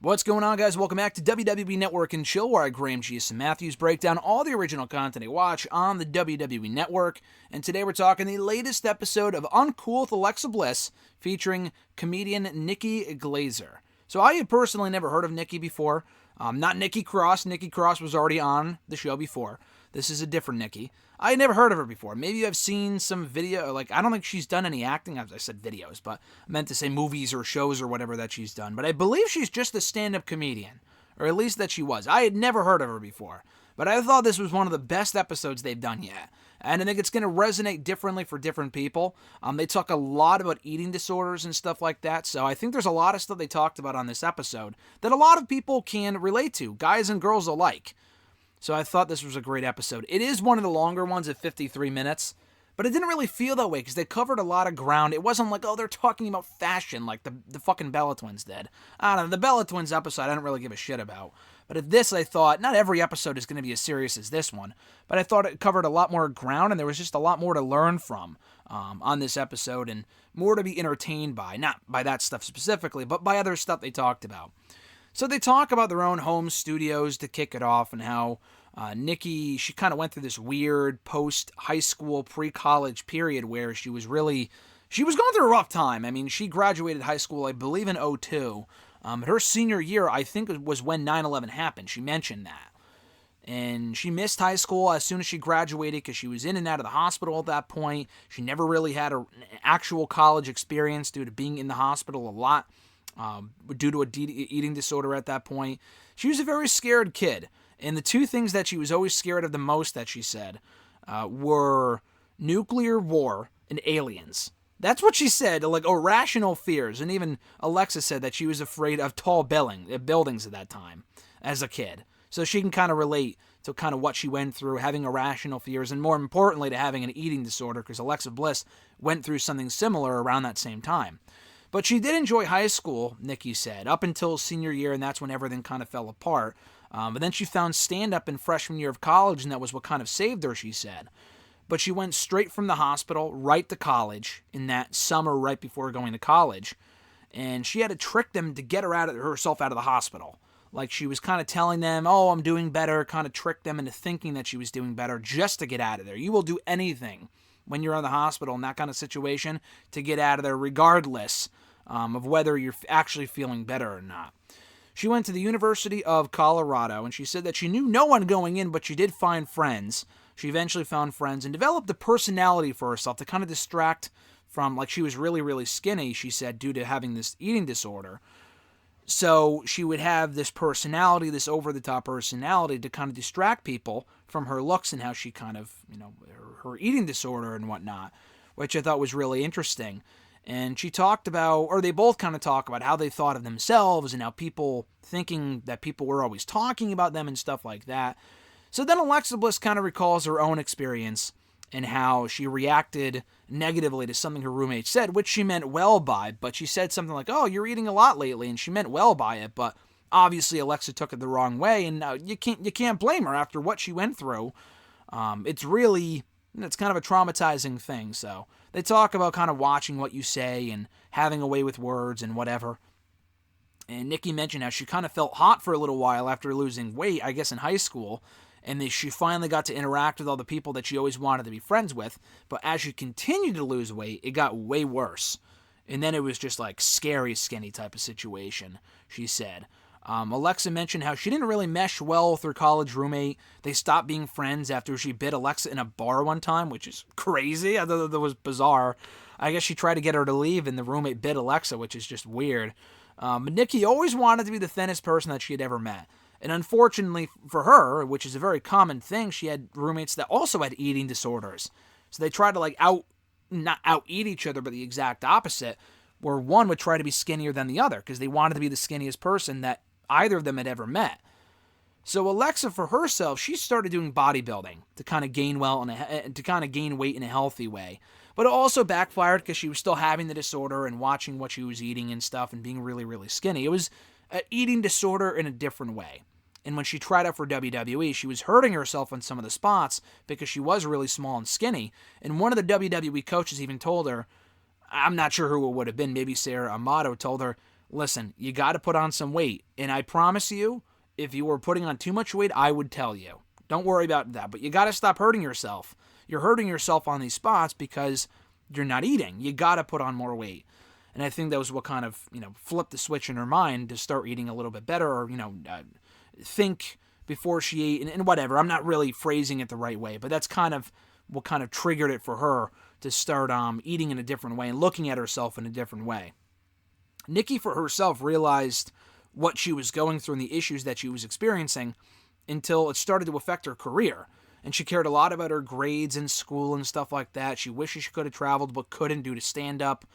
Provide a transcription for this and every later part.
What's going on, guys? Welcome back to WWE Network and Chill, where I, Graham G.S. Matthews, break down all the original content I watch on the WWE Network. And today we're talking the latest episode of Uncool with Alexa Bliss, featuring comedian Nikki Glaser. So I had personally never heard of Nikki before. Not Nikki Cross. Nikki Cross was already on the show before. This is a different Nikki. I had never heard of her before. Maybe I've seen some video, I don't think she's done any acting. I said videos, but I meant to say movies or shows or whatever that she's done. But I believe she's just a stand-up comedian, or at least that she was. I had never heard of her before, but I thought this was one of the best episodes they've done yet. And I think it's going to resonate differently for different people. They talk a lot about eating disorders and stuff like that, so I think there's a lot of stuff they talked about on this episode that a lot of people can relate to, guys and girls alike. So I thought this was a great episode. It is one of the longer ones at 53 minutes, but it didn't really feel that way because they covered a lot of ground. It wasn't like, oh, they're talking about fashion like the fucking Bella Twins did. I don't know, the Bella Twins episode I don't really give a shit about. But at this, I thought, not every episode is going to be as serious as this one, but I thought it covered a lot more ground, and there was just a lot more to learn from on this episode, and more to be entertained by. Not by that stuff specifically, but by other stuff they talked about. So they talk about their own home studios to kick it off, and how Nikki, she kind of went through this weird post-high school, pre-college period where she was going through a rough time. I mean, she graduated high school, I believe, in 2002. Her senior year, I think, was when 9/11 happened. She mentioned that. And she missed high school as soon as she graduated because she was in and out of the hospital at that point. She never really had an actual college experience due to being in the hospital a lot. Due to a eating disorder at that point. She was a very scared kid. And the two things that she was always scared of the most, that she said, were nuclear war and aliens. That's what she said, like irrational fears. And even Alexa said that she was afraid of tall buildings at that time as a kid. So she can kind of relate to kind of what she went through, having irrational fears, and more importantly to having an eating disorder, because Alexa Bliss went through something similar around that same time. But she did enjoy high school, Nikki said, up until senior year, and that's when everything kind of fell apart. But then she found stand-up in freshman year of college, and that was what kind of saved her, she said. But she went straight from the hospital right to college in that summer right before going to college. And she had to trick them to get herself out of the hospital. Like, she was kind of telling them, oh, I'm doing better, kind of tricked them into thinking that she was doing better just to get out of there. You will do anything when you're in the hospital in that kind of situation to get out of there, regardless of whether you're actually feeling better or not. She went to the University of Colorado, and she said that she knew no one going in, but she did find friends. She eventually found friends and developed a personality for herself to kind of distract from, like, she was really, really skinny, she said, due to having this eating disorder. So she would have this personality, this over-the-top personality, to kind of distract people from her looks and how she kind of, her eating disorder and whatnot, which I thought was really interesting. And she talked about, or they both kind of talk about how they thought of themselves and how people thinking that people were always talking about them and stuff like that. So then Alexa Bliss kind of recalls her own experience and how she reacted negatively to something her roommate said, which she meant well by, but she said something like, oh, you're eating a lot lately, and she meant well by it, but obviously Alexa took it the wrong way, and you can't blame her after what she went through. It's kind of a traumatizing thing, so they talk about kind of watching what you say and having a way with words and whatever. And Nikki mentioned how she kind of felt hot for a little while after losing weight, I guess in high school, and she finally got to interact with all the people that she always wanted to be friends with, but as she continued to lose weight, it got way worse. And then it was just like scary skinny type of situation, she said. Alexa mentioned how she didn't really mesh well with her college roommate. They stopped being friends after she bit Alexa in a bar one time, which is crazy. I thought that was bizarre. I guess she tried to get her to leave, and the roommate bit Alexa, which is just weird. But Nikki always wanted to be the thinnest person that she had ever met. And unfortunately for her, which is a very common thing, she had roommates that also had eating disorders. So they tried to not out-eat each other, but the exact opposite, where one would try to be skinnier than the other because they wanted to be the skinniest person that either of them had ever met. So Alexa, for herself, she started doing bodybuilding to kind of gain weight in a healthy way. But it also backfired because she was still having the disorder and watching what she was eating and stuff and being really, really skinny. It was an eating disorder in a different way. And when she tried out for WWE, she was hurting herself on some of the spots because she was really small and skinny. And one of the WWE coaches even told her, I'm not sure who it would have been, maybe Sarah Amato, told her, listen, you got to put on some weight. And I promise you, if you were putting on too much weight, I would tell you. Don't worry about that. But you got to stop hurting yourself. You're hurting yourself on these spots because you're not eating. You got to put on more weight. And I think that was what kind of, flipped the switch in her mind to start eating a little bit better, or, think before she ate, and whatever. I'm not really phrasing it the right way, but that's kind of what kind of triggered it for her to start eating in a different way and looking at herself in a different way. Nikki, for herself, realized what she was going through and the issues that she was experiencing until it started to affect her career. And she cared a lot about her grades in school and stuff like that. She wishes she could have traveled but couldn't due to stand-up.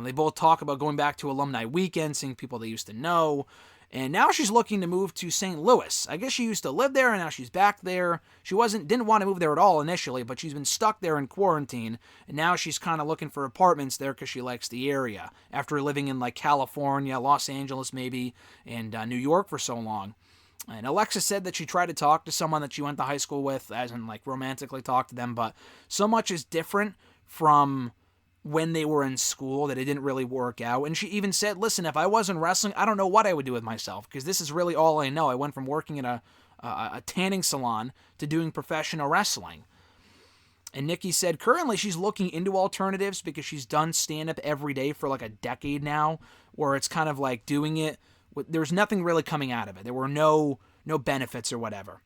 They both talk about going back to alumni weekend, seeing people they used to know. And now she's looking to move to St. Louis. I guess she used to live there, and now she's back there. She didn't want to move there at all initially, but she's been stuck there in quarantine. And now she's kind of looking for apartments there because she likes the area. After living in like California, Los Angeles maybe, and New York for so long. And Alexa said that she tried to talk to someone that she went to high school with, as in like romantically talk to them, but so much is different from when they were in school that it didn't really work out. And she even said, listen, if I wasn't wrestling, I don't know what I would do with myself, because this is really all I know. I went from working in a tanning salon to doing professional wrestling. And Nikki said currently she's looking into alternatives because she's done stand-up every day for like a decade now, where it's kind of like doing it. There's nothing really coming out of it. There were no benefits or whatever.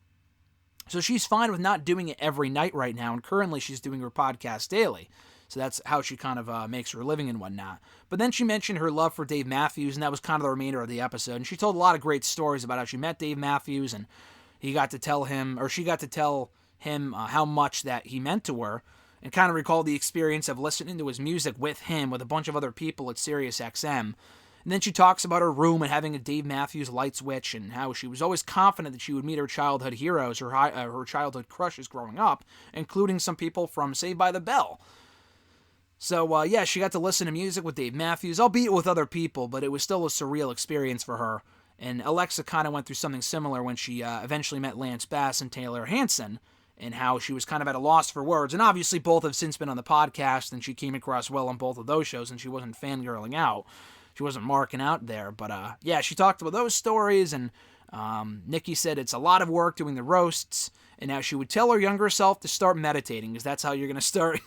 So she's fine with not doing it every night right now, and currently she's doing her podcast daily. So that's how she kind of makes her living and whatnot. But then she mentioned her love for Dave Matthews, and that was kind of the remainder of the episode. And she told a lot of great stories about how she met Dave Matthews, and she got to tell him how much that he meant to her, and kind of recalled the experience of listening to his music with him, with a bunch of other people at SiriusXM. And then she talks about her room and having a Dave Matthews light switch, and how she was always confident that she would meet her childhood heroes, her childhood crushes growing up, including some people from Saved by the Bell. So, she got to listen to music with Dave Matthews, albeit with other people, but it was still a surreal experience for her. And Alexa kind of went through something similar when she eventually met Lance Bass and Taylor Hanson, and how she was kind of at a loss for words. And obviously both have since been on the podcast, and she came across well on both of those shows, and she wasn't fangirling out. She wasn't marking out there. But, she talked about those stories, and Nikki said it's a lot of work doing the roasts, and now she would tell her younger self to start meditating, because that's how you're going to start,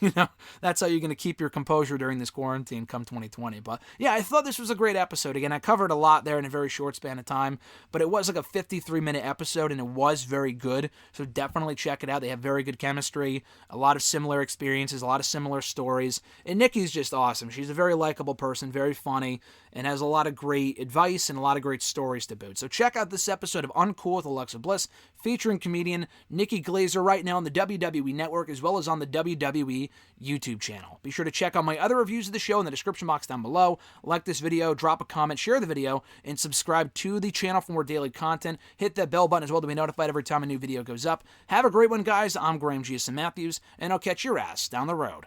that's how you're going to keep your composure during this quarantine come 2020. But yeah, I thought this was a great episode. Again, I covered a lot there in a very short span of time, but it was like a 53-minute episode, and it was very good, so definitely check it out. They have very good chemistry, a lot of similar experiences, a lot of similar stories, and Nikki's just awesome. She's a very likable person, very funny, and has a lot of great advice and a lot of great stories to boot. So check out this episode of Uncool with Alexa Bliss, featuring comedian Nikki Glaser, right now on the WWE Network, as well as on the WWE YouTube channel. Be sure to check out my other reviews of the show in the description box down below. Like this video, drop a comment, share the video, and subscribe to the channel for more daily content. Hit that bell button as well to be notified every time a new video goes up. Have a great one, guys. I'm Graham G.S. Matthews, and I'll catch your ass down the road.